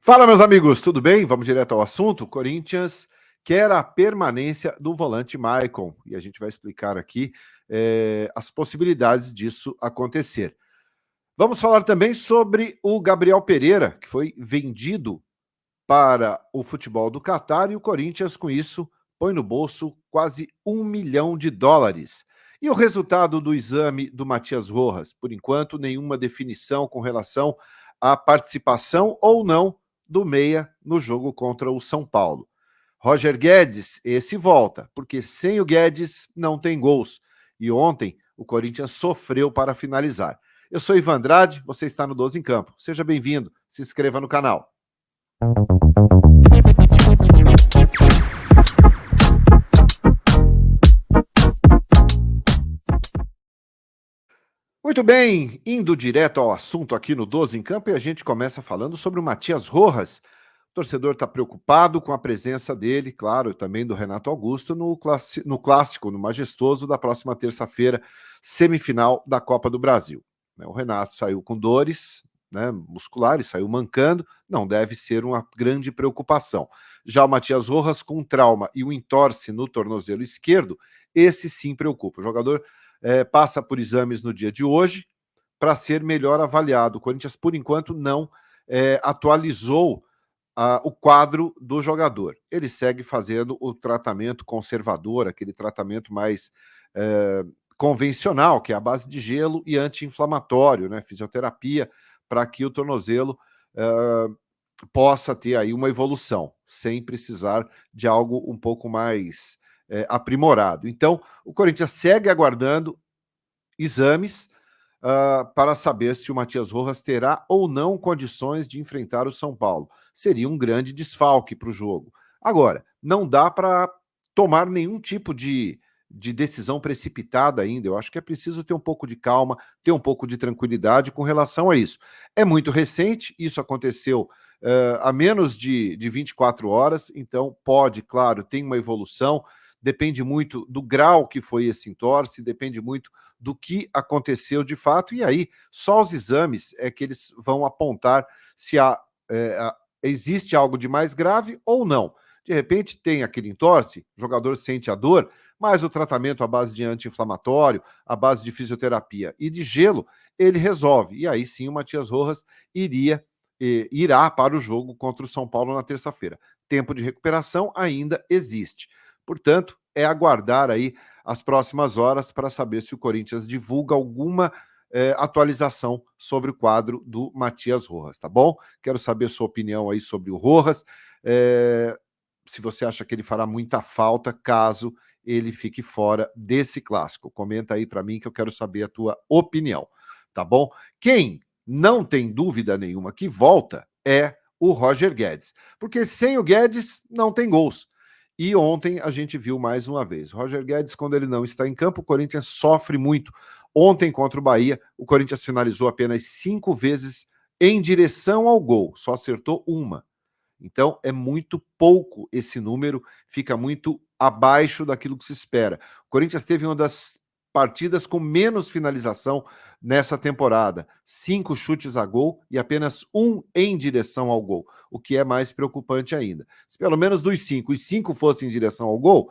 Fala, meus amigos, tudo bem? Vamos direto ao assunto. O Corinthians quer a permanência do volante Maicon e a gente vai explicar aqui as possibilidades disso acontecer. Vamos falar também sobre o Gabriel Pereira, que foi vendido para o futebol do Catar e o Corinthians, com isso, põe no bolso quase US$ 1 milhão. E o resultado do exame do Matias Rojas? Por enquanto, nenhuma definição com relação à participação ou não do Meia no jogo contra o São Paulo. Roger Guedes, esse volta, porque sem o Guedes não tem gols. E ontem o Corinthians sofreu para finalizar. Eu sou Ivan Andrade, você está no 12 em Campo. Seja bem-vindo, se inscreva no canal. Muito bem, indo direto ao assunto aqui no 12 em Campo, e a gente começa falando sobre o Matias Rojas. O torcedor está preocupado com a presença dele, claro, também do Renato Augusto, no clássico, no majestoso da próxima terça-feira, semifinal da Copa do Brasil. O Renato saiu com dores, musculares, saiu mancando, não deve ser uma grande preocupação. Já o Matias Rojas, com trauma e o entorse no tornozelo esquerdo, esse sim preocupa. O jogador passa por exames no dia de hoje para ser melhor avaliado. O Corinthians, por enquanto, não atualizou o quadro do jogador. Ele segue fazendo o tratamento conservador, aquele tratamento mais convencional, que é a base de gelo e anti-inflamatório, fisioterapia, para que o tornozelo possa ter aí uma evolução, sem precisar de algo um pouco mais aprimorado. Então, o Corinthians segue aguardando exames para saber se o Matias Rojas terá ou não condições de enfrentar o São Paulo. Seria um grande desfalque para o jogo. Agora, não dá para tomar nenhum tipo de decisão precipitada ainda. Eu acho que é preciso ter um pouco de calma, ter um pouco de tranquilidade com relação a isso. É muito recente, isso aconteceu há menos de 24 horas, então pode, claro, tem uma evolução, depende muito do grau que foi esse entorse, depende muito do que aconteceu de fato, e aí só os exames é que eles vão apontar se existe algo de mais grave ou não. De repente tem aquele entorse, o jogador sente a dor, mas o tratamento à base de anti-inflamatório, à base de fisioterapia e de gelo, ele resolve. E aí sim o Matias Rojas irá para o jogo contra o São Paulo na terça-feira. Tempo de recuperação ainda existe. Portanto, é aguardar aí as próximas horas para saber se o Corinthians divulga alguma atualização sobre o quadro do Matias Rojas, tá bom? Quero saber sua opinião aí sobre o Rojas, se você acha que ele fará muita falta caso ele fique fora desse clássico. Comenta aí para mim que eu quero saber a tua opinião, tá bom? Quem não tem dúvida nenhuma que volta é o Roger Guedes, porque sem o Guedes não tem gols. E ontem a gente viu mais uma vez. Roger Guedes, quando ele não está em campo, o Corinthians sofre muito. Ontem, contra o Bahia, o Corinthians finalizou apenas 5 vezes em direção ao gol. Só acertou uma. Então, é muito pouco esse número, fica muito abaixo daquilo que se espera. O Corinthians teve uma das partidas com menos finalização nessa temporada. 5 chutes a gol e apenas 1 em direção ao gol, o que é mais preocupante ainda. Se pelo menos dos 5, os 5 fossem em direção ao gol,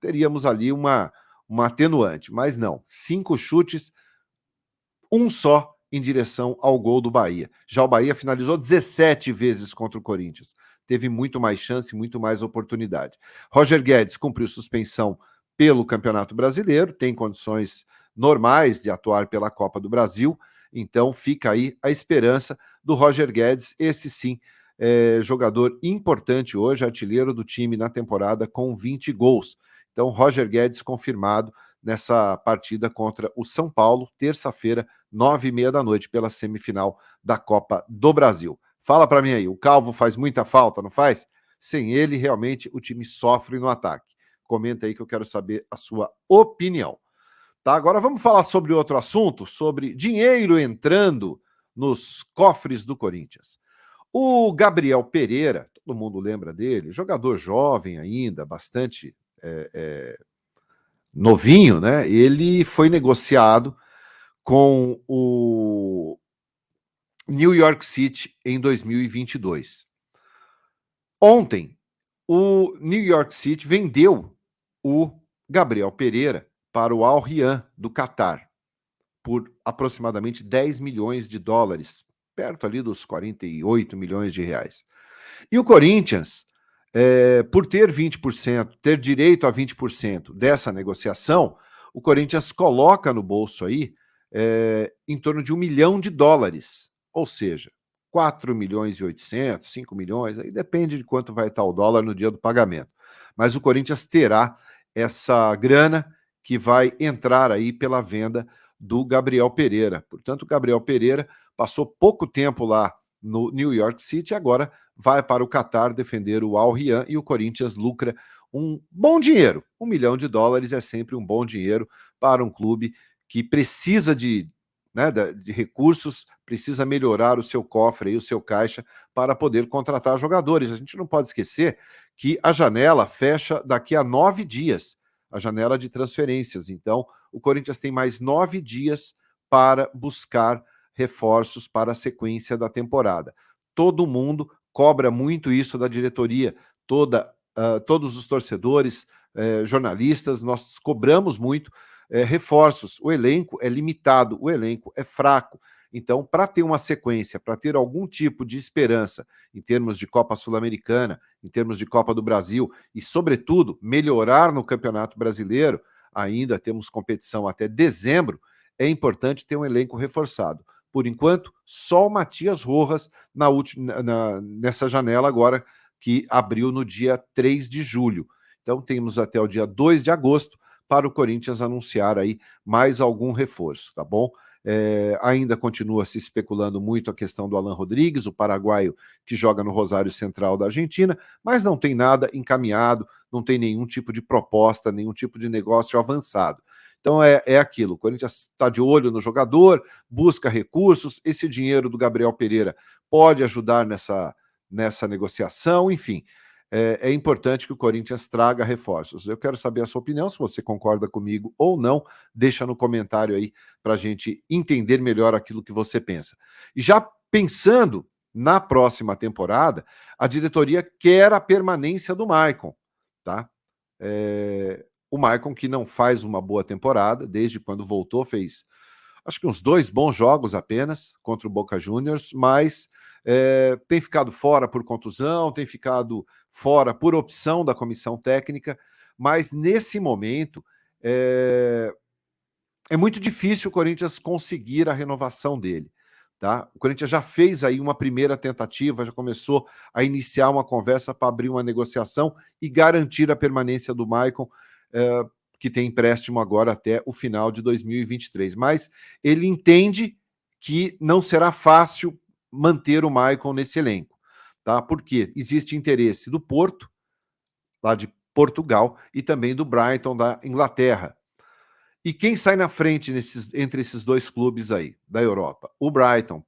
teríamos ali uma atenuante. Mas não, 5 chutes, 1 só em direção ao gol do Bahia. Já o Bahia finalizou 17 vezes contra o Corinthians. Teve muito mais chance, muito mais oportunidade. Roger Guedes cumpriu suspensão pelo Campeonato Brasileiro, tem condições normais de atuar pela Copa do Brasil, então fica aí a esperança do Roger Guedes, esse sim, jogador importante hoje, artilheiro do time na temporada com 20 gols. Então, Roger Guedes confirmado nessa partida contra o São Paulo, terça-feira, 9h30 da noite, pela semifinal da Copa do Brasil. Fala para mim aí, o Calvo faz muita falta, não faz? Sem ele, realmente, o time sofre no ataque. Comenta aí que eu quero saber a sua opinião. Tá, agora vamos falar sobre outro assunto, sobre dinheiro entrando nos cofres do Corinthians. O Gabriel Pereira, todo mundo lembra dele, jogador jovem ainda, bastante novinho, Ele foi negociado com o New York City em 2022. Ontem, o New York City vendeu o Gabriel Pereira para o Al Riyadh do Catar por aproximadamente 10 milhões de dólares, perto ali dos 48 milhões de reais. E o Corinthians, por ter 20%, ter direito a 20% dessa negociação, o Corinthians coloca no bolso aí em torno de $1 milhão, ou seja, 4 milhões e 800, 5 milhões, aí depende de quanto vai estar o dólar no dia do pagamento. Mas o Corinthians terá essa grana que vai entrar aí pela venda do Gabriel Pereira. Portanto, o Gabriel Pereira passou pouco tempo lá no New York City, agora vai para o Catar defender o Al Riyadh e o Corinthians lucra um bom dinheiro. $1 milhão é sempre um bom dinheiro para um clube que precisa de recursos, precisa melhorar o seu cofre e o seu caixa para poder contratar jogadores. A gente não pode esquecer que a janela fecha daqui a 9 dias, a janela de transferências. Então, o Corinthians tem mais 9 dias para buscar reforços para a sequência da temporada. Todo mundo cobra muito isso da diretoria, todos os torcedores, jornalistas, nós cobramos muito reforços. O elenco é limitado, o elenco é fraco. Então, para ter uma sequência, para ter algum tipo de esperança em termos de Copa Sul-Americana, em termos de Copa do Brasil e, sobretudo, melhorar no Campeonato Brasileiro, ainda temos competição até dezembro, é importante ter um elenco reforçado. Por enquanto, só o Matias Rojas nessa janela agora que abriu no dia 3 de julho. Então, temos até o dia 2 de agosto para o Corinthians anunciar aí mais algum reforço, tá bom? Ainda continua se especulando muito a questão do Alan Rodrigues, o paraguaio que joga no Rosário Central da Argentina, mas não tem nada encaminhado, não tem nenhum tipo de proposta, nenhum tipo de negócio avançado. Então é aquilo, o Corinthians está de olho no jogador, busca recursos, esse dinheiro do Gabriel Pereira pode ajudar nessa negociação, enfim. É importante que o Corinthians traga reforços. Eu quero saber a sua opinião, se você concorda comigo ou não, deixa no comentário aí para a gente entender melhor aquilo que você pensa. E já pensando na próxima temporada, a diretoria quer a permanência do Maicon, tá? O Maicon que não faz uma boa temporada, desde quando voltou, fez acho que uns 2 bons jogos apenas contra o Boca Juniors, mas tem ficado fora por contusão, tem ficado fora por opção da comissão técnica, mas nesse momento é muito difícil o Corinthians conseguir a renovação dele. Tá? O Corinthians já fez aí uma primeira tentativa, já começou a iniciar uma conversa para abrir uma negociação e garantir a permanência do Maicon, que tem empréstimo agora até o final de 2023. Mas ele entende que não será fácil manter o Maicon nesse elenco, tá? Porque existe interesse do Porto, lá de Portugal, e também do Brighton, da Inglaterra. E quem sai na frente entre esses dois clubes aí, da Europa? O Brighton,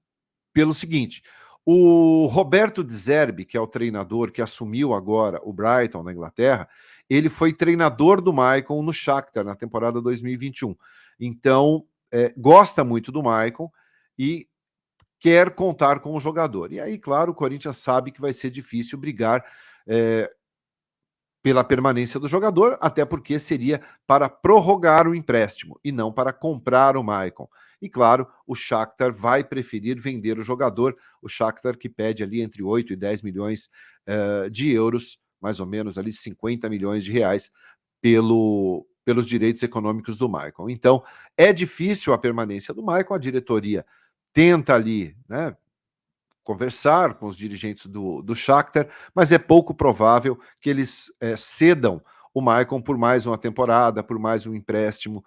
pelo seguinte, o Roberto De Zerbi, que é o treinador que assumiu agora o Brighton na Inglaterra, ele foi treinador do Maicon no Shakhtar na temporada 2021. Então, gosta muito do Maicon e quer contar com o jogador. E aí, claro, o Corinthians sabe que vai ser difícil brigar pela permanência do jogador, até porque seria para prorrogar o empréstimo e não para comprar o Maicon. E claro, o Shakhtar vai preferir vender o jogador, o Shakhtar que pede ali entre 8 e 10 milhões de euros, mais ou menos ali 50 milhões de reais, pelos direitos econômicos do Maicon. Então, é difícil a permanência do Maicon, a diretoria tenta ali, né, conversar com os dirigentes do Shakhtar, mas é pouco provável que eles cedam o Maicon por mais uma temporada, por mais um empréstimo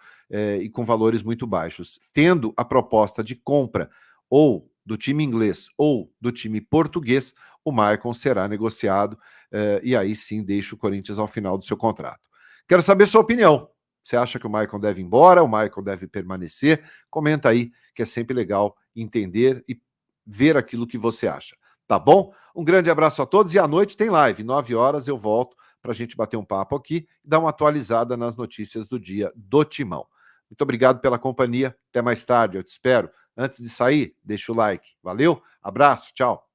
e com valores muito baixos. Tendo a proposta de compra ou do time inglês ou do time português, o Maicon será negociado e aí sim deixa o Corinthians ao final do seu contrato. Quero saber sua opinião. Você acha que o Maicon deve ir embora, o Maicon deve permanecer? Comenta aí, que é sempre legal entender e ver aquilo que você acha, tá bom? Um grande abraço a todos e à noite tem live, 9 horas eu volto para a gente bater um papo aqui e dar uma atualizada nas notícias do dia do Timão. Muito obrigado pela companhia. Até mais tarde, eu te espero. Antes de sair, deixa o like. Valeu, abraço, tchau.